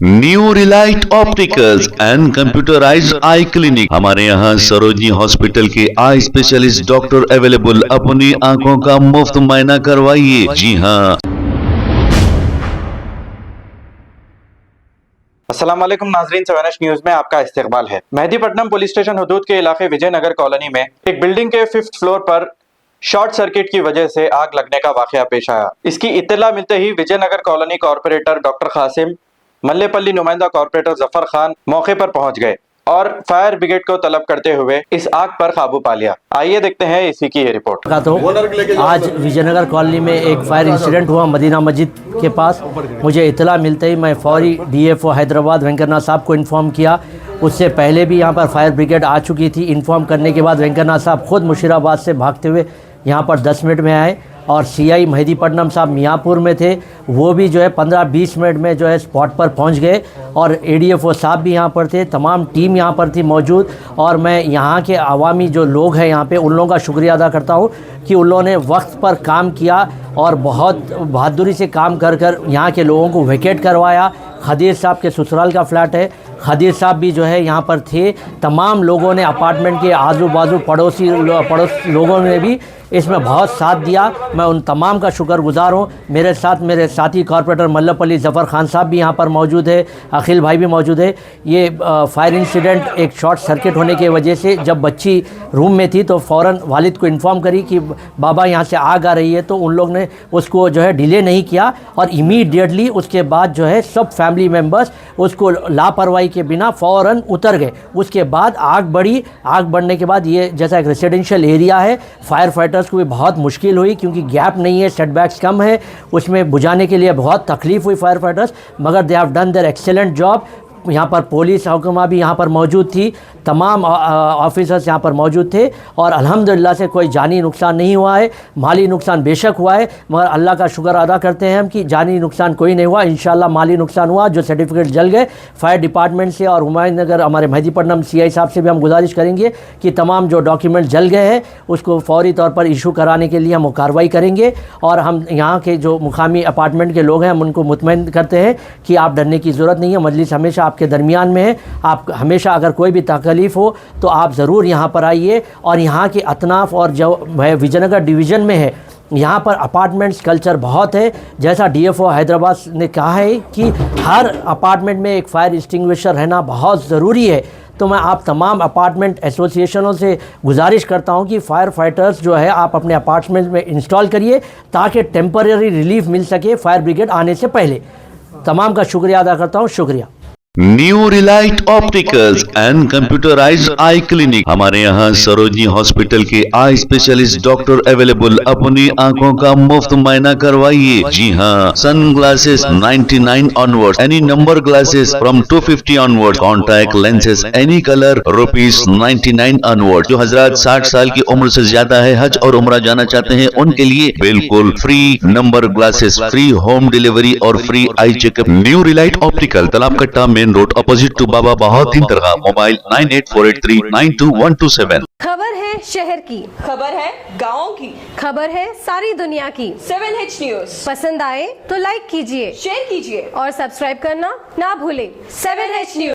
New Relight opticals and computerised I clinic. हमारे यहाँ Sarojini hospital के आई स्पेशलिस्ट डॉक्टर अवेलेबल। अपनी आंखों का मुफ्त मुआयना करवाइए। जी हाँ। अस्सलाम वालेकुम नाजरीन, सवेनश न्यूज में आपका इस्तकबाल है। मेहदीपट्टनम पुलिस स्टेशन हदूद के इलाके विजयनगर कॉलोनी में एक बिल्डिंग के 5th फ्लोर पर शॉर्ट सर्किट की वजह से आग लगने का वाकया पेश आया। इसकी इत्तला मिलते ही Vijayanagar colony corporator doctor Qasim, Mallepally नुमाइंदा कॉर्पोरेटर जफर खान मौके पर पहुंच गए और फायर ब्रिगेड को तलब करते हुए इस आग पर काबू पा लिया। आइए देखते हैं इसी की ये रिपोर्ट। तो आज विजयनगर कॉलोनी में एक फायर इंसिडेंट हुआ मदीना मस्जिद के पास। मुझे इतला मिलते ही मैं फौरी डीएफओ हैदराबाद वेंकटनाथ साहब को इन्फॉर्म किया। उससे पहले भी यहाँ पर फायर ब्रिगेड आ चुकी थी। इन्फॉर्म करने के बाद वेंकटनाथ साहब खुद मुशीराबाद से भागते हुए यहाँ पर 10 मिनट में आए और सीआई मेहदीपट्टनम साहब मियाँपुर में थे, वो भी जो है 15-20 मिनट में जो है स्पॉट पर पहुंच गए और एडीएफओ साहब भी यहाँ पर थे। तमाम टीम यहाँ पर थी मौजूद और मैं यहाँ के अवामी जो लोग हैं यहाँ पे उन लोगों का शुक्रिया अदा करता हूँ कि उन लोगों ने वक्त पर काम किया और बहुत बहादुरी से काम कर कर यहाँ के लोगों को वैकेट करवाया। खदीर साहब के ससुराल का फ्लैट है, खदीर साहब भी जो है यहाँ पर थे। तमाम लोगों ने अपार्टमेंट के आजू बाजू पड़ोस लोगों ने भी इसमें बहुत साथ दिया। मैं उन तमाम का शुक्रगुजार हूँ। मेरे साथ मेरे साथी कॉर्पोरेटर मल्लेपल्ली जफ़र खान साहब भी यहाँ पर मौजूद है, अखिल भाई भी मौजूद है। ये फायर इंसिडेंट एक शॉर्ट सर्किट होने की वजह से, जब बच्ची रूम में थी तो फ़ौरन वालिद को इन्फॉर्म करी कि बाबा यहाँ से आग आ रही है, तो उन लोग ने उसको जो है डिले नहीं किया और इमीडिएटली उसके बाद जो है सब फैमिली मेम्बर्स उसको लापरवाही के बिना फ़ौरन उतर गए। उसके बाद आग बढ़ी। आग बढ़ने के बाद ये जैसा एक रेसिडेंशियल एरिया है, फायर फाइटर्स को भी बहुत मुश्किल हुई क्योंकि गैप नहीं है, सेटबैक्स कम है, उसमें बुझाने के लिए बहुत तकलीफ़ हुई फायर फाइटर्स, मगर they have done their excellent job. यहाँ पर पुलिस हुक्मा भी यहाँ पर मौजूद थी, तमाम ऑफिसर्स यहाँ पर मौजूद थे और अल्हम्दुलिल्लाह से कोई जानी नुकसान नहीं हुआ है। माली नुकसान बेशक हुआ है, मगर अल्लाह का शुक्र अदा करते हैं हम कि जानी नुकसान कोई नहीं हुआ। इंशाल्लाह माली नुकसान हुआ, जो सर्टिफिकेट जल गए। फायर डिपार्टमेंट से और हुमायूं नगर हमारे मेहदीपट्टनम सीआई साहब से भी हम गुजारिश करेंगे कि तमाम जो डॉक्यूमेंट जल गए हैं उसको फौरी तौर पर इशू कराने के लिए हम कार्रवाई करेंगे और हम यहाँ के जो मुकामी अपार्टमेंट के लोग हैं हम उनको मुतमईन करते हैं कि आप डरने की ज़रूरत नहीं है। मजलिस हमेशा आपके दरमियान में है। आप हमेशा अगर कोई भी तकलीफ़ हो तो आप ज़रूर यहाँ पर आइए। और यहाँ के अतनाफ़ और जो विजयनगर डिवीज़न में है, यहाँ पर अपार्टमेंट्स कल्चर बहुत है। जैसा डीएफओ हैदराबाद ने कहा है कि हर अपार्टमेंट में एक फायर एक्सटिंग्विशर रहना बहुत ज़रूरी है। तो मैं आप तमाम अपार्टमेंट एसोसिएशनों से गुजारिश करता हूँ कि फायर फाइटर्स जो है आप अपने अपार्टमेंट में इंस्टॉल करिए ताकि टेम्परेरी रिलीफ मिल सके फायर ब्रिगेड आने से पहले। तमाम का शुक्रिया अदा करता हूँ। शुक्रिया। New Relight opticals and computerised I clinic. हमारे यहाँ सरोजनी हॉस्पिटल के आई स्पेशलिस्ट डॉक्टर अवेलेबल। अपनी आंखों का मुफ्त मुआयना करवाइए। जी हाँ। Sun glasses 99 onward, any number glasses from 250 onward, contact lenses any colour ₹99 onward. जो हजरात 60 साल की उम्र से ज्यादा है, हज और उम्रा जाना चाहते हैं, उनके लिए बिल्कुल free number glasses, free home delivery और free eye checkup. New Relight Optical, Talab Katta main road, opposite to Baba Bahauddin Dargah. Mobile 9848392127। खबर है शहर की, खबर है गाँव की, खबर है सारी दुनिया की। 7H न्यूज पसंद आए तो लाइक कीजिए, शेयर कीजिए और सब्सक्राइब करना ना भूलें। 7H news.